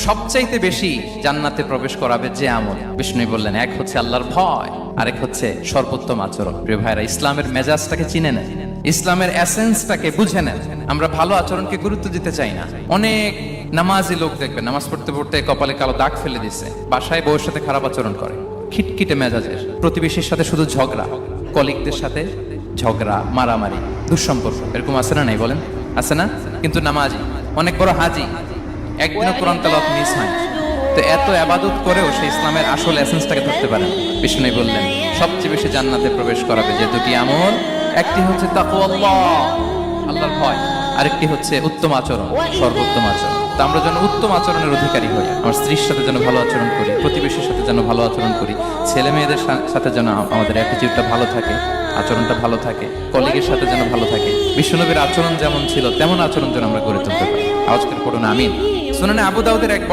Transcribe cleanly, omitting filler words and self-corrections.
সবচাইতে বেশি জান্নাতে প্রবেশ করাবে যে আমল, বিষ্ণু বললেন, এক হচ্ছে আল্লাহর ভয়, আরেক হচ্ছে সর্বোত্তম আচরণ। প্রিয় ভাইরা, ইসলামের মেজাজটাকে চিনে নেন, ইসলামের এসেন্সটাকে বুঝে নেন। আমরা ভালো আচরণকে গুরুত্ব দিতে চাই না। অনেক নামাজি লোক দেখবেন নামাজ পড়তে পড়তে কপালে কালো দাগ ফেলে দিচ্ছে, বাসায় বউয়ের সাথে খারাপ আচরণ করে, খিটখিটে মেজাজের, প্রতিবেশীর সাথে শুধু ঝগড়া, কলিগদের সাথে ঝগড়া, মারামারি, দুঃসম্পর্ক, এরকম আছে না? নাই বলেন, আছে না? কিন্তু নামাজি, অনেক বড় হাজি, একদিনও কোরআন তেলাওয়াত মিস হয়। তো এত ইবাদত করেও সে ইসলামের আসল এসেন্সটাকে ধরতে পারে না। বিষ্ণু বললেন, সবচেয়ে বেশি জান্নাতে প্রবেশ করাবে যে দুটি আমল, একটি হচ্ছে তাকওয়াল্লাহ, আল্লাহর ভয়, আরেকটি হচ্ছে উত্তম আচরণ, সর্বোত্তম আচরণ। তো আমরা যেন উত্তম আচরণের অধিকারী হই, আমার স্ত্রীর সাথে যেন ভালো আচরণ করি, প্রতিবেশীর সাথে যেন ভালো আচরণ করি, ছেলে মেয়েদের সাথে যেন আমাদের অ্যাটিটিউডটা ভালো থাকে, আচরণটা ভালো থাকে, কলিগের সাথে যেন ভালো থাকে। বিশ্বনবীর আচরণ যেমন ছিল তেমন আচরণ যেন আমরা গড়ে তুলতে পারি। আওয়াজ করে পড়ুন আমিন। সুনানে আবু দাউদের এক